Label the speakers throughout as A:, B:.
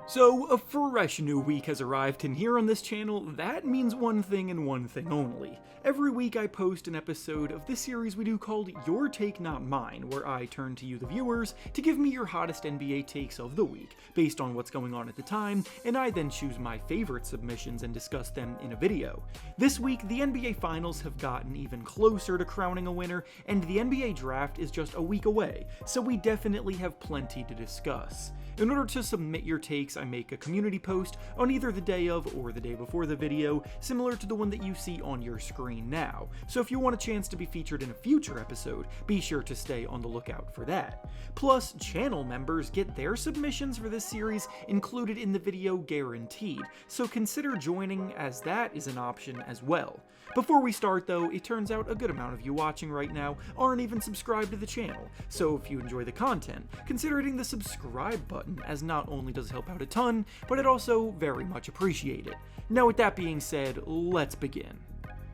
A: So, a fresh new week has arrived, and here on this channel, that means one thing and one thing only. Every week I post an episode of this series we do called Your Take Not Mine, where I turn to you the viewers to give me your hottest NBA takes of the week, based on what's going on at the time, and I then choose my favorite submissions and discuss them in a video. This week, the NBA Finals have gotten even closer to crowning a winner, and the NBA Draft is just a week away, so we definitely have plenty to discuss. In order to submit your takes, I make a community post on either the day of or the day before the video, similar to the one that you see on your screen now. So if you want a chance to be featured in a future episode, be sure to stay on the lookout for that. Plus, channel members get their submissions for this series included in the video guaranteed, so consider joining, as that is an option as well. Before we start though, it turns out a good amount of you watching right now aren't even subscribed to the channel, so if you enjoy the content, consider hitting the subscribe button, as not only does it help out a ton, but it also very much appreciate it. Now with that being said, let's begin.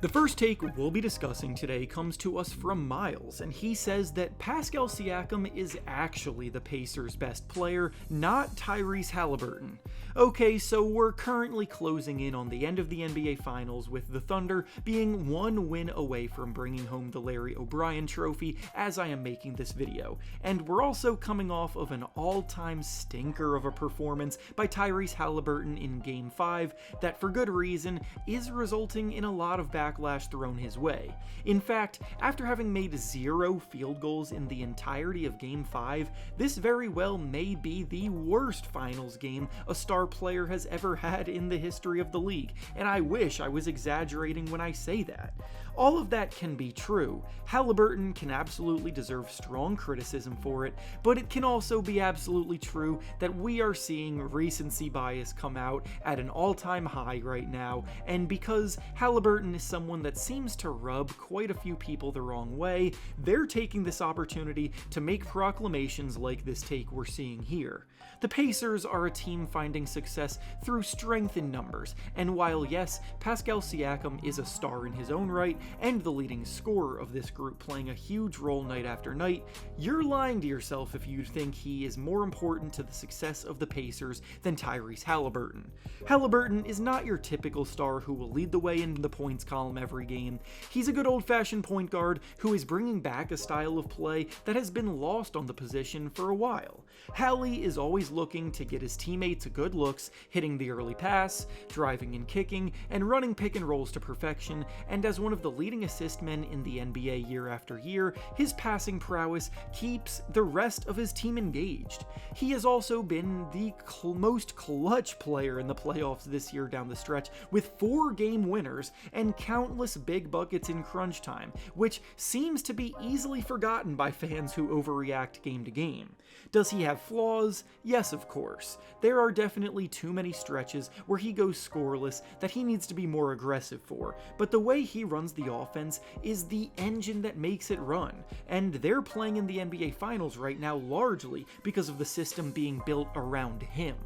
A: The first take we'll be discussing today comes to us from Miles, and he says that Pascal Siakam is actually the Pacers' best player, not Tyrese Haliburton. Okay, so we're currently closing in on the end of the NBA Finals, with the Thunder being one win away from bringing home the Larry O'Brien trophy as I am making this video, and we're also coming off of an all-time stinker of a performance by Tyrese Haliburton in Game 5 that, for good reason, is resulting in a lot of backlash thrown his way. In fact, after having made 0 field goals in the entirety of Game 5, this very well may be the worst finals game a star player has ever had in the history of the league, and I wish I was exaggerating when I say that. All of that can be true. Haliburton can absolutely deserve strong criticism for it, but it can also be absolutely true that we are seeing recency bias come out at an all-time high right now, and because Haliburton is someone that seems to rub quite a few people the wrong way, they're taking this opportunity to make proclamations like this take we're seeing here. The Pacers are a team finding success through strength in numbers, and while yes, Pascal Siakam is a star in his own right, and the leading scorer of this group playing a huge role night after night, you're lying to yourself if you think he is more important to the success of the Pacers than Tyrese Haliburton. Haliburton is not your typical star who will lead the way in the points column every game. He's a good old-fashioned point guard who is bringing back a style of play that has been lost on the position for a while. Hallie is always looking to get his teammates good looks, hitting the early pass, driving and kicking, and running pick and rolls to perfection, and as one of the leading assist men in the NBA year after year, his passing prowess keeps the rest of his team engaged. He has also been the most clutch player in the playoffs this year down the stretch, with 4 game winners and countless big buckets in crunch time, which seems to be easily forgotten by fans who overreact game to game. Does he have flaws? Yes, of course. There are definitely too many stretches where he goes scoreless that he needs to be more aggressive for, but the way he runs the offense is the engine that makes it run, and they're playing in the NBA Finals right now largely because of the system being built around him.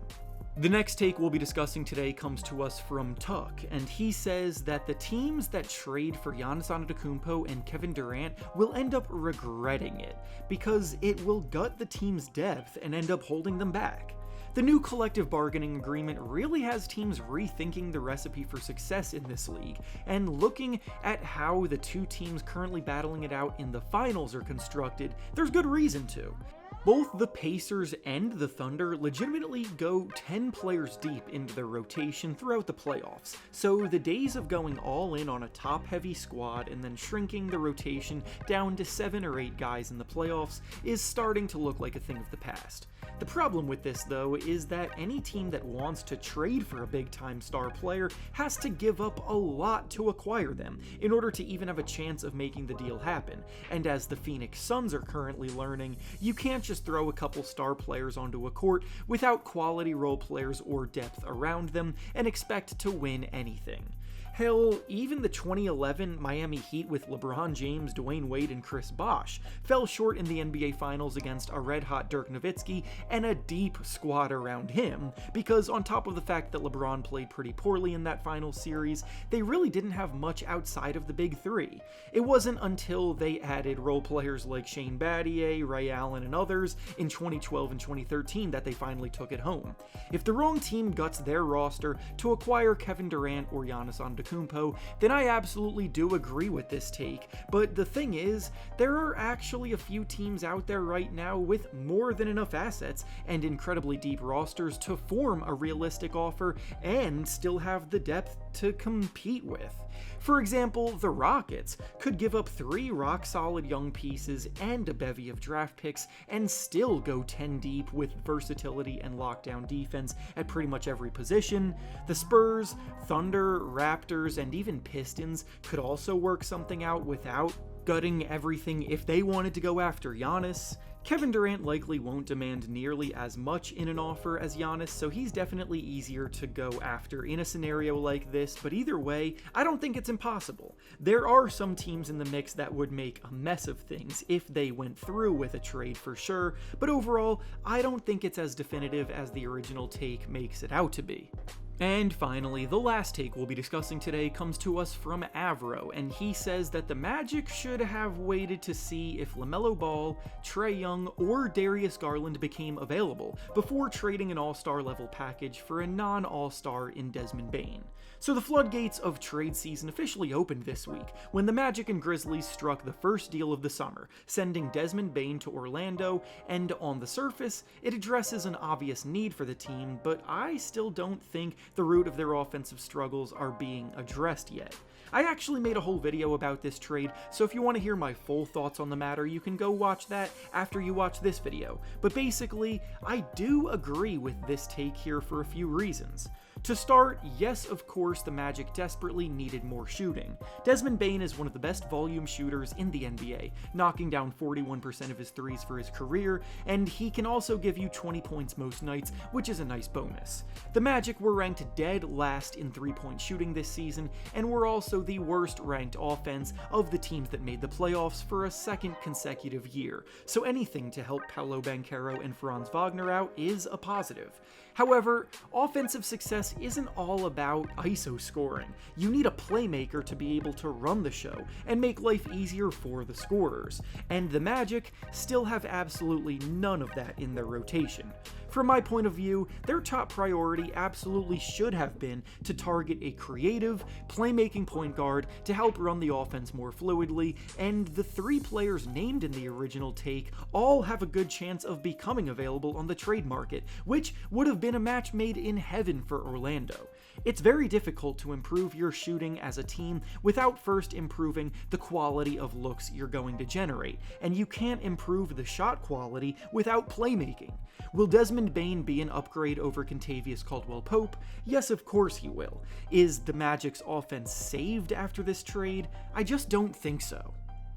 A: The next take we'll be discussing today comes to us from Tuck, and he says that the teams that trade for Giannis Antetokounmpo and Kevin Durant will end up regretting it, because it will gut the team's depth and end up holding them back. The new collective bargaining agreement really has teams rethinking the recipe for success in this league, and looking at how the two teams currently battling it out in the finals are constructed, there's good reason to. Both the Pacers and the Thunder legitimately go 10 players deep into their rotation throughout the playoffs, so the days of going all in on a top-heavy squad and then shrinking the rotation down to 7 or 8 guys in the playoffs is starting to look like a thing of the past. The problem with this, though, is that any team that wants to trade for a big-time star player has to give up a lot to acquire them in order to even have a chance of making the deal happen, and as the Phoenix Suns are currently learning, you can't just throw a couple star players onto a court without quality role players or depth around them and expect to win anything. Hell, even the 2011 Miami Heat with LeBron James, Dwayne Wade, and Chris Bosh fell short in the NBA Finals against a red-hot Dirk Nowitzki and a deep squad around him, because on top of the fact that LeBron played pretty poorly in that final series, they really didn't have much outside of the big three. It wasn't until they added role players like Shane Battier, Ray Allen, and others in 2012 and 2013 that they finally took it home. If the wrong team guts their roster to acquire Kevin Durant or Giannis Antetokounmpo, then I absolutely do agree with this take, but the thing is, there are actually a few teams out there right now with more than enough assets and incredibly deep rosters to form a realistic offer and still have the depth to compete with. For example, the Rockets could give up 3 rock-solid young pieces and a bevy of draft picks and still go 10 deep with versatility and lockdown defense at pretty much every position. The Spurs, Thunder, Raptors, and even Pistons could also work something out without gutting everything if they wanted to go after Giannis. Kevin Durant likely won't demand nearly as much in an offer as Giannis, so he's definitely easier to go after in a scenario like this, but either way, I don't think it's impossible. There are some teams in the mix that would make a mess of things if they went through with a trade for sure, but overall, I don't think it's as definitive as the original take makes it out to be. And finally, the last take we'll be discussing today comes to us from Avro, and he says that the Magic should have waited to see if LaMelo Ball, Trae Young, or Darius Garland became available before trading an all-star level package for a non-all-star in Desmond Bane. So the floodgates of trade season officially opened this week when the Magic and Grizzlies struck the first deal of the summer, sending Desmond Bane to Orlando, and on the surface, it addresses an obvious need for the team, but I still don't think the root of their offensive struggles are being addressed yet. I actually made a whole video about this trade, so if you want to hear my full thoughts on the matter, you can go watch that after you watch this video. But basically, I do agree with this take here for a few reasons. To start, yes, of course, the Magic desperately needed more shooting. Desmond Bane is one of the best volume shooters in the NBA, knocking down 41% of his threes for his career, and he can also give you 20 points most nights, which is a nice bonus. The Magic were ranked dead last in three-point shooting this season, and were also the worst ranked offense of the teams that made the playoffs for a second consecutive year, so anything to help Paolo Banchero and Franz Wagner out is a positive. However, offensive success isn't all about ISO scoring. You need a playmaker to be able to run the show and make life easier for the scorers, and the Magic still have absolutely none of that in their rotation. From my point of view, their top priority absolutely should have been to target a creative, playmaking point guard to help run the offense more fluidly, and the 3 players named in the original take all have a good chance of becoming available on the trade market, which would have been a match made in heaven for Orlando. It's very difficult to improve your shooting as a team without first improving the quality of looks you're going to generate, and you can't improve the shot quality without playmaking. Will Desmond Bane be an upgrade over Kentavious Caldwell-Pope? Yes, of course he will. Is the Magic's offense saved after this trade? I just don't think so.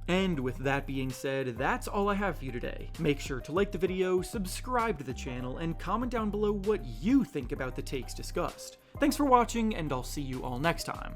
A: And with that being said, that's all I have for you today. Make sure to like the video, subscribe to the channel, and comment down below what you think about the takes discussed. Thanks for watching, and I'll see you all next time.